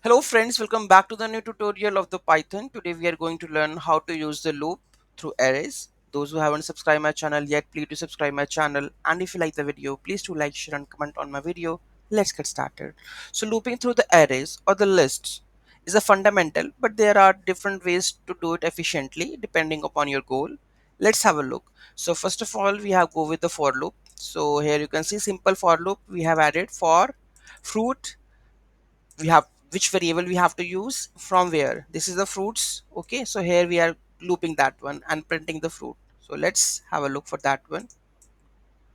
Hello friends, welcome back to the new tutorial of the Python. Today we are going to learn how to use the loop through arrays. Those who haven't subscribed my channel yet, please do subscribe my channel. And if you like the video, please do like, share and comment on my video. Let's get started. So looping through the arrays or the lists is a fundamental, but there are different ways to do it efficiently depending upon your goal. Let's have a look. So first of all, we have go with the for loop. So here you can see simple for loop. We have added for fruit, we have which variable we have to use from where this is the fruits. Okay, so here we are looping that one and printing the fruit. So let's have a look for that one.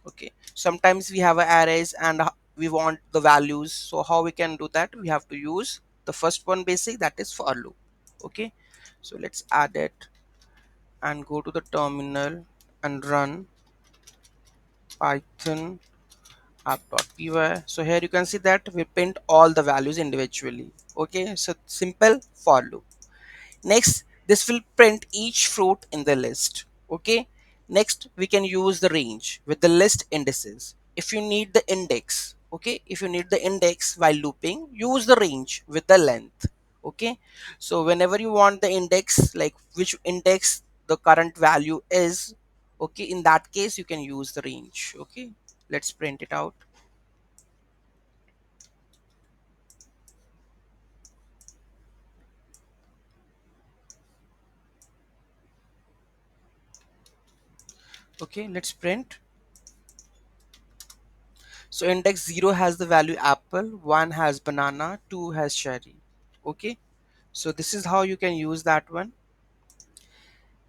Okay, sometimes we have arrays and we want the values, so how we can do that? We have to use the first one basic, that is for loop. Okay, so let's add it and go to the terminal and run python app.py. So here you can see that we print all the values individually. Okay, so simple for loop. Next, this will print each fruit in the list. Okay, next we can use the range with the list indices. If you need the index, okay, if you need the index while looping, use the range with the length. Okay, so whenever you want the index, like which index the current value is, okay, in that case you can use the range. Okay, let's print it out. Okay, let's print. So index 0 has the value apple, 1 has banana, 2 has cherry. Okay, so this is how you can use that one.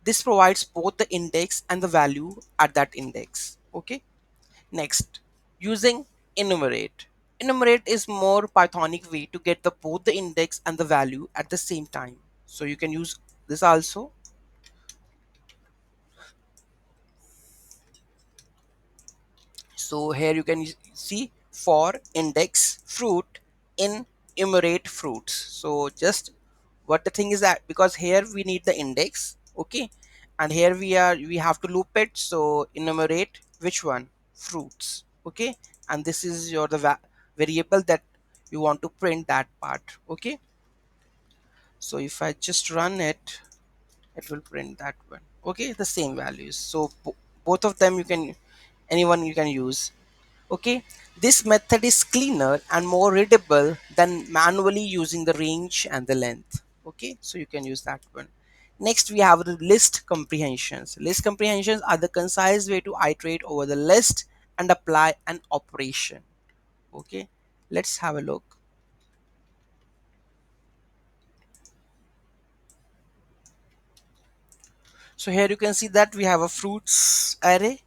This provides both the index and the value at that index. Okay, next, using enumerate. Enumerate is more Pythonic way to get the both the index and the value at the same time. So you can use this also. So here you can see for index fruit in enumerate fruits. So just what the thing is that because here we need the index, okay, and here we have to loop it. So enumerate which one? Fruits. Okay, and this is your variable that you want to print that part. Okay, so if I just run it, it will print that one. Okay, the same values. So both of them you can, anyone you can use. Okay, this method is cleaner and more readable than manually using the range and the length. Okay, so you can use that one. Next, we have the list comprehensions. List comprehensions are the concise way to iterate over the list and apply an operation. Okay, let's have a look. So here you can see that we have a fruits array,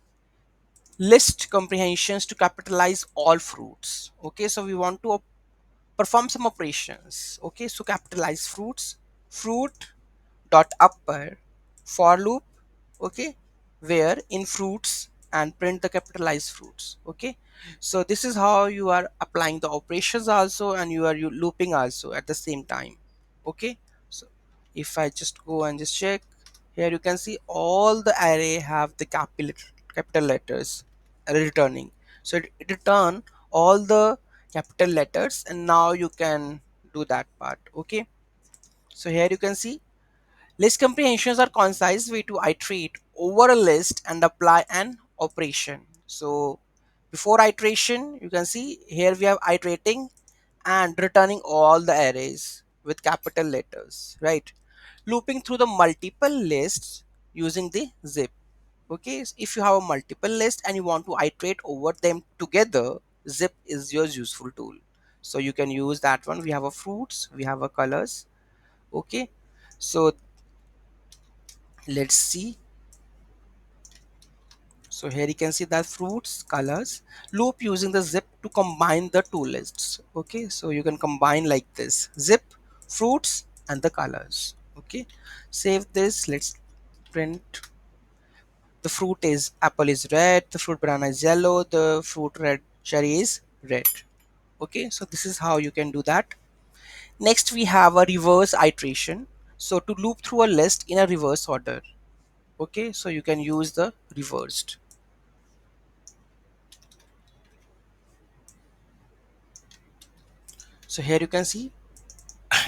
list comprehensions to capitalize all fruits. Okay, so we want to perform some operations. Okay, so capitalize fruits, fruit dot upper for loop. Okay, where in fruits and print the capitalized fruits. Okay, so this is how you are applying the operations also, and you are looping also at the same time. Okay, so if I just go and just check, here you can see all the array have the capital letters returning. So it return all the capital letters, and now you can do that part. Okay, so here you can see list comprehensions are concise way to iterate over a list and apply an operation. So before iteration, you can see here we have iterating and returning all the arrays with capital letters, right? Looping through the multiple lists using the zip. Okay, so if you have a multiple list and you want to iterate over them together, zip is your useful tool. So you can use that one. We have a fruits, we have a colors. Okay, so let's see. So here you can see that fruits colors loop using the zip to combine the two lists. Okay, so you can combine like this: zip, fruits and the colors. Okay, save this. Let's print. The fruit is apple is red, the fruit banana is yellow, the fruit red cherry is red. Okay, so this is how you can do that. Next we have a reverse iteration. So to loop through a list in a reverse order. Okay, so you can use the reversed. So here you can see.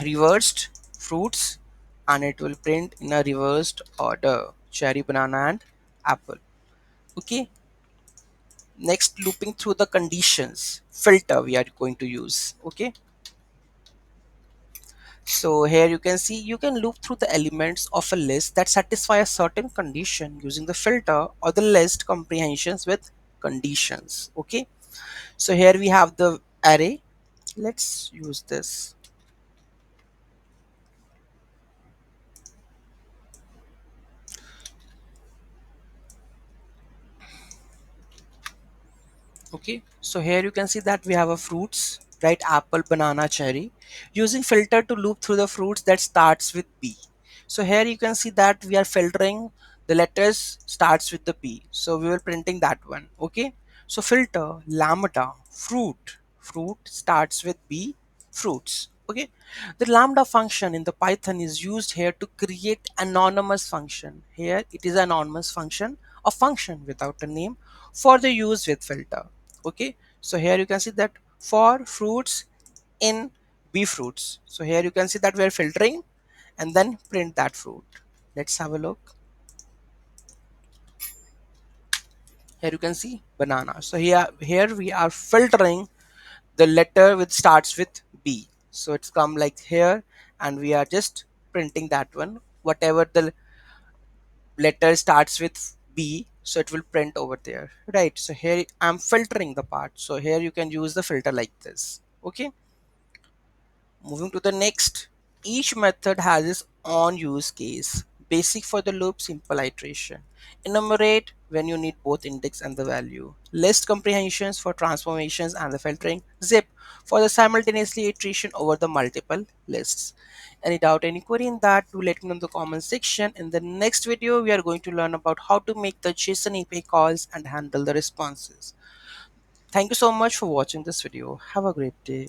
reversed fruits, and it will print in a reversed order: cherry, banana, and apple. Okay. Next, looping through the conditions filter we are going to use. Okay. So here you can see you can loop through the elements of a list that satisfy a certain condition using the filter or the list comprehensions with conditions. Okay. So here we have the array. Let's use this. Okay, so here you can see that we have a fruits, right? Apple, banana, cherry. Using filter to loop through the fruits that starts with B. So here you can see that we are filtering the letters starts with the P. So we were printing that one. Okay, so filter lambda fruit starts with B, fruits. Okay, the lambda function in the Python is used here to create anonymous function. Here it is anonymous function, a function without a name for the use with filter. Okay, so here you can see that for fruits in B fruits. So here you can see that we are filtering and then print that fruit. Let's have a look. Here you can see banana. So here we are filtering the letter which starts with B. So it's come like here, and we are just printing that one. Whatever the letter starts with B, so it will print over there, right? So here I'm filtering the part. So here you can use the filter like this. Okay. Moving to the next, each method has its own use case. Basic for the loop, simple iteration. Enumerate when you need both index and the value. List comprehensions for transformations and the filtering. Zip for the simultaneously iteration over the multiple lists. Any doubt, any query in that, do let me know in the comment section. In the next video, we are going to learn about how to make the JSON API calls and handle the responses. Thank you so much for watching this video. Have a great day.